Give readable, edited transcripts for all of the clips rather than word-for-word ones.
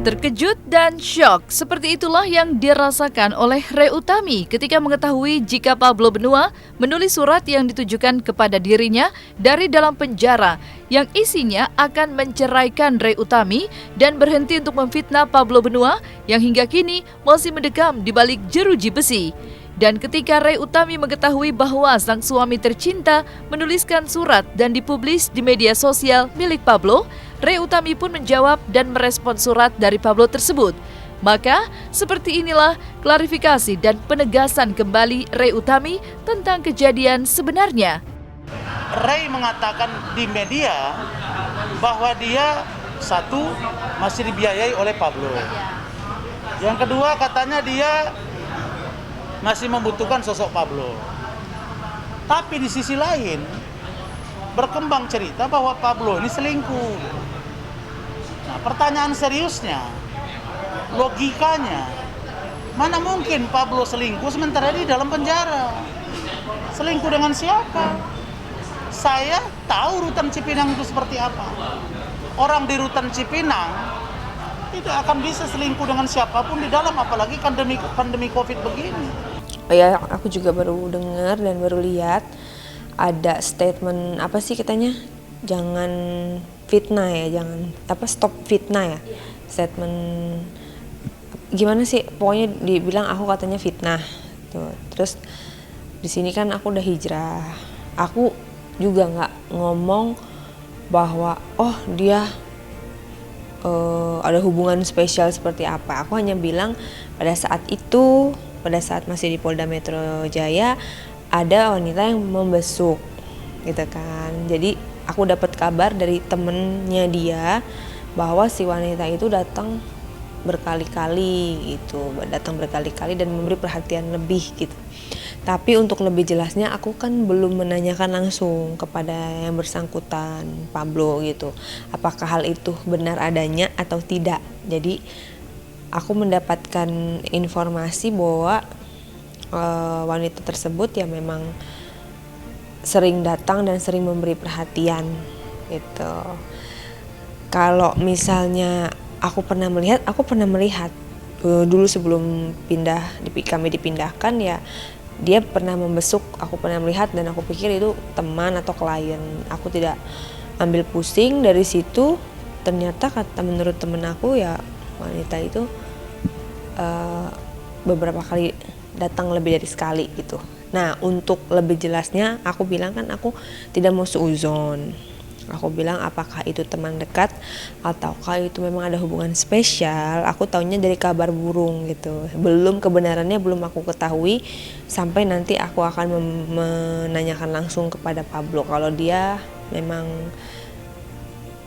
Terkejut dan syok, seperti itulah yang dirasakan oleh Ray Utami ketika mengetahui jika Pablo Benua menulis surat yang ditujukan kepada dirinya dari dalam penjara yang isinya akan menceraikan Ray Utami dan berhenti untuk memfitnah Pablo Benua yang hingga kini masih mendekam di balik jeruji besi. Dan ketika Ray Utami mengetahui bahwa sang suami tercinta menuliskan surat dan dipublis di media sosial milik Pablo, Ray Utami pun menjawab dan merespon surat dari Pablo tersebut. Maka, seperti inilah klarifikasi dan penegasan kembali Ray Utami tentang kejadian sebenarnya. Ray mengatakan di media bahwa dia satu masih dibiayai oleh Pablo. Yang kedua katanya dia masih membutuhkan sosok Pablo. Tapi di sisi lain berkembang cerita bahwa Pablo ini selingkuh. Nah, pertanyaan seriusnya, logikanya, mana mungkin Pablo selingkuh sementara dia di dalam penjara? Selingkuh dengan siapa? Saya tahu rutan Cipinang itu seperti apa. Orang di rutan Cipinang tidak akan bisa selingkuh dengan siapapun di dalam, apalagi pandemi COVID begini. Ya, aku juga baru dengar dan baru lihat ada statement apa sih katanya, jangan fitnah ya, jangan stop fitnah ya, statement gimana sih, pokoknya dibilang aku katanya fitnah tuh. Terus di sini kan aku udah hijrah, aku juga nggak ngomong bahwa dia ada hubungan spesial seperti apa. Aku hanya bilang pada saat itu, pada saat masih di Polda Metro Jaya, ada wanita yang membesuk gitu kan. Jadi aku dapat kabar dari temennya dia bahwa si wanita itu datang berkali-kali dan memberi perhatian lebih gitu. Tapi untuk lebih jelasnya aku kan belum menanyakan langsung kepada yang bersangkutan, Pablo gitu. Apakah hal itu benar adanya atau tidak. Jadi aku mendapatkan informasi bahwa wanita tersebut ya memang sering datang dan sering memberi perhatian gitu. Kalau misalnya aku pernah melihat dulu sebelum kami dipindahkan ya, dia pernah membesuk, aku pernah melihat dan aku pikir itu teman atau klien. Aku tidak ambil pusing dari situ. Ternyata menurut temen aku ya wanita itu beberapa kali datang lebih dari sekali gitu. Nah, untuk lebih jelasnya aku bilang kan aku tidak mau suuzon. Aku bilang apakah itu teman dekat ataukah itu memang ada hubungan spesial. Aku taunya dari kabar burung gitu. Kebenarannya belum aku ketahui sampai nanti aku akan menanyakan langsung kepada Pablo. Kalau dia memang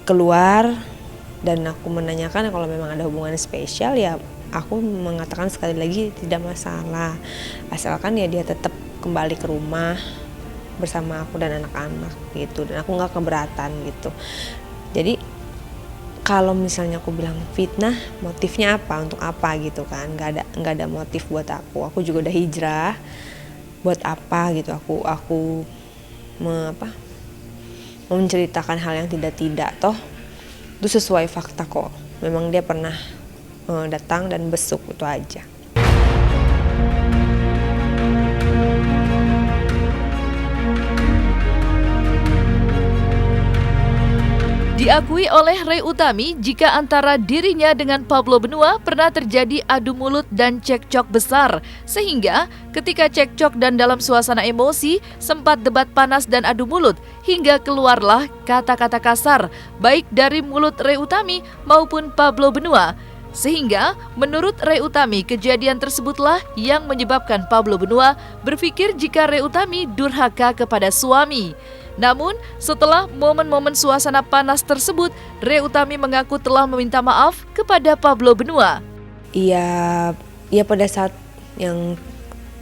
keluar dan aku menanyakan kalau memang ada hubungan spesial, ya aku mengatakan sekali lagi tidak masalah. Asalkan ya dia tetap kembali ke rumah bersama aku dan anak-anak gitu, dan aku nggak keberatan gitu. Jadi kalau misalnya aku bilang fitnah, motifnya apa, untuk apa gitu kan, nggak ada motif buat aku juga udah hijrah, buat apa gitu aku menceritakan hal yang tidak toh itu sesuai fakta kok, memang dia pernah datang dan besuk, itu aja. Diakui oleh Ray Utami jika antara dirinya dengan Pablo Benua pernah terjadi adu mulut dan cekcok besar, sehingga ketika cekcok dan dalam suasana emosi sempat debat panas dan adu mulut hingga keluarlah kata-kata kasar baik dari mulut Ray Utami maupun Pablo Benua. Sehingga menurut Ray Utami kejadian tersebutlah yang menyebabkan Pablo Benua berpikir jika Ray Utami durhaka kepada suami. Namun, setelah momen-momen suasana panas tersebut, Ray Utami mengaku telah meminta maaf kepada Pablo Benua. Iya, pada saat yang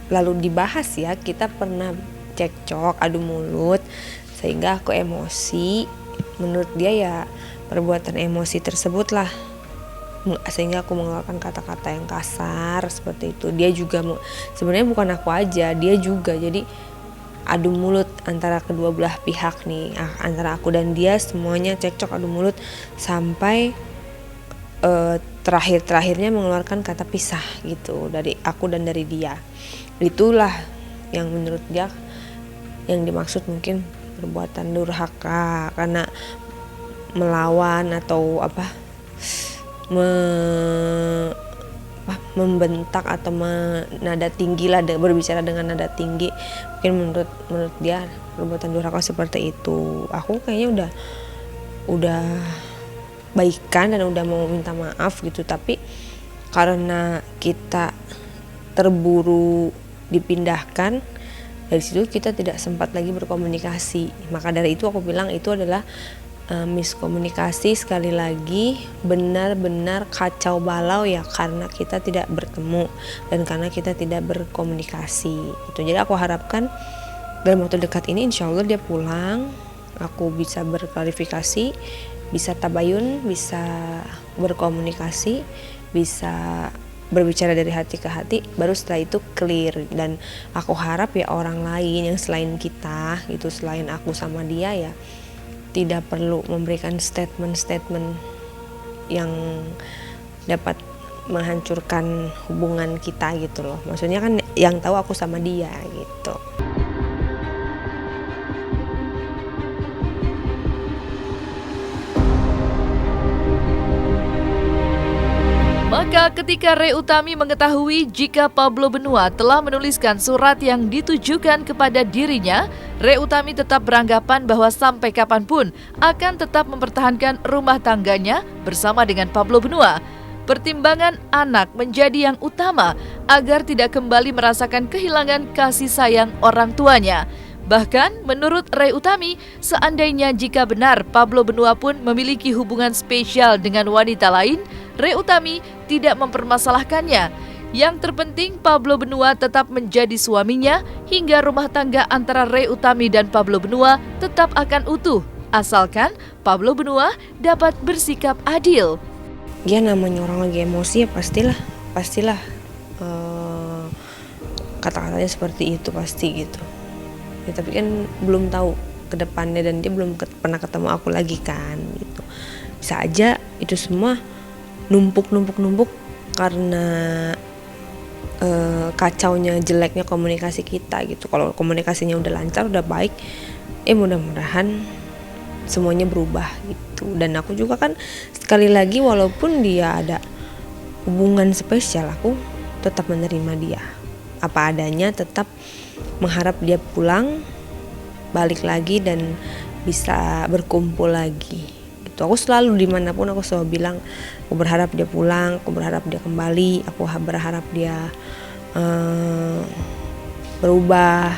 lalu dibahas ya, kita pernah cekcok, adu mulut, sehingga aku emosi. Menurut dia ya perbuatan emosi tersebut lah sehingga aku mengeluarkan kata-kata yang kasar seperti itu. Dia juga sebenarnya bukan aku aja, dia juga. Jadi adu mulut antara kedua belah pihak nih, antara aku dan dia, semuanya cekcok, adu mulut sampai terakhirnya mengeluarkan kata pisah gitu dari aku dan dari dia. Itulah yang menurut dia yang dimaksud mungkin perbuatan durhaka, karena melawan atau membentak atau nada tinggi lah, berbicara dengan nada tinggi. Mungkin menurut dia perbuatan durhaka seperti itu. Aku kayaknya udah baikan dan udah mau minta maaf gitu, tapi karena kita terburu dipindahkan dari situ, kita tidak sempat lagi berkomunikasi. Maka dari itu aku bilang itu adalah miskomunikasi. Sekali lagi benar-benar kacau balau ya, karena kita tidak bertemu dan karena kita tidak berkomunikasi itu. Jadi aku harapkan dalam waktu dekat ini insya Allah dia pulang, aku bisa berklarifikasi, bisa tabayun, bisa berkomunikasi, bisa berbicara dari hati ke hati, baru setelah itu clear. Dan aku harap ya orang lain yang selain kita gitu, selain aku sama dia ya, tidak perlu memberikan statement-statement yang dapat menghancurkan hubungan kita gitu loh. Maksudnya kan yang tahu aku sama dia gitu. Maka ketika Ray Utami mengetahui jika Pablo Benua telah menuliskan surat yang ditujukan kepada dirinya, Ray Utami tetap beranggapan bahwa sampai kapanpun akan tetap mempertahankan rumah tangganya bersama dengan Pablo Benua. Pertimbangan anak menjadi yang utama agar tidak kembali merasakan kehilangan kasih sayang orang tuanya. Bahkan menurut Ray Utami, seandainya jika benar Pablo Benua pun memiliki hubungan spesial dengan wanita lain, Ray Utami tidak mempermasalahkannya. Yang terpenting Pablo Benua tetap menjadi suaminya hingga rumah tangga antara Ray Utami dan Pablo Benua tetap akan utuh, asalkan Pablo Benua dapat bersikap adil. Ya namanya orang lagi emosi ya pastilah kata-katanya seperti itu pasti gitu. Ya, tapi kan belum tahu ke depannya dan dia belum pernah ketemu aku lagi kan gitu. Bisa aja itu semua numpuk karena kacaunya, jeleknya komunikasi kita gitu. Kalau komunikasinya udah lancar, udah baik, mudah-mudahan semuanya berubah gitu. Dan aku juga kan sekali lagi, walaupun dia ada hubungan spesial, aku tetap menerima dia apa adanya, tetap mengharap dia pulang, balik lagi dan bisa berkumpul lagi gitu. Aku selalu dimanapun aku selalu bilang, aku berharap dia pulang, aku berharap dia kembali, aku berharap dia berubah,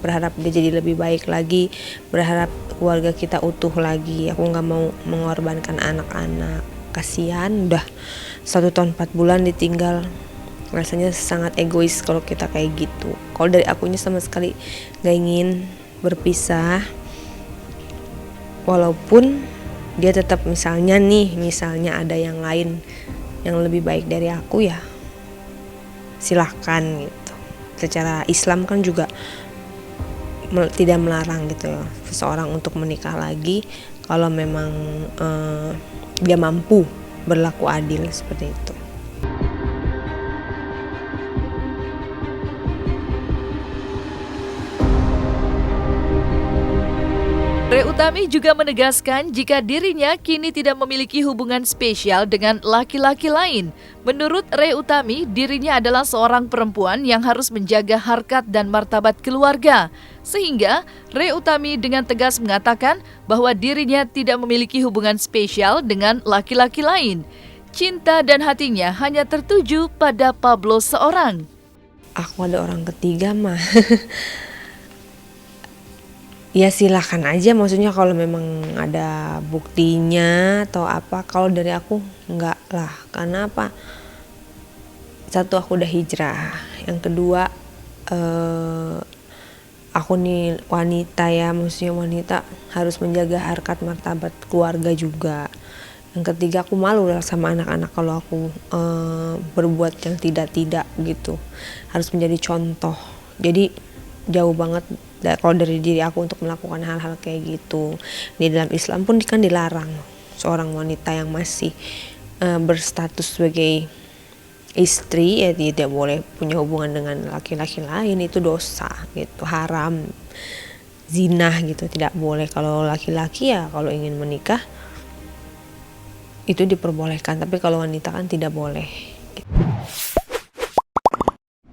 berharap dia jadi lebih baik lagi, berharap keluarga kita utuh lagi. Aku nggak mau mengorbankan anak-anak, kasihan udah 1 tahun 4 bulan ditinggal. Rasanya sangat egois kalau kita kayak gitu. Kalau dari akunya sama sekali gak ingin berpisah, walaupun dia tetap misalnya ada yang lain yang lebih baik dari aku, ya silahkan gitu. Secara Islam kan juga tidak melarang gitu ya, seseorang untuk menikah lagi kalau memang dia mampu berlaku adil seperti itu. Ray Utami juga menegaskan jika dirinya kini tidak memiliki hubungan spesial dengan laki-laki lain. Menurut Ray Utami, dirinya adalah seorang perempuan yang harus menjaga harkat dan martabat keluarga. Sehingga Ray Utami dengan tegas mengatakan bahwa dirinya tidak memiliki hubungan spesial dengan laki-laki lain. Cinta dan hatinya hanya tertuju pada Pablo seorang. Aku ada orang ketiga mah. Ya silakan aja, maksudnya kalau memang ada buktinya atau apa. Kalau dari aku enggak lah, karena apa? Satu, aku udah hijrah. Yang kedua, aku nih wanita ya, maksudnya wanita harus menjaga harkat martabat keluarga juga. Yang ketiga, aku malu sama anak-anak kalau aku berbuat yang tidak gitu. Harus menjadi contoh. Jadi jauh banget kalau dari diri aku untuk melakukan hal-hal kayak gitu. Di dalam Islam pun kan dilarang seorang wanita yang masih berstatus sebagai istri ya tidak boleh punya hubungan dengan laki-laki lain, itu dosa gitu, haram, zina gitu, tidak boleh. Kalau laki-laki ya kalau ingin menikah itu diperbolehkan, tapi kalau wanita kan tidak boleh gitu.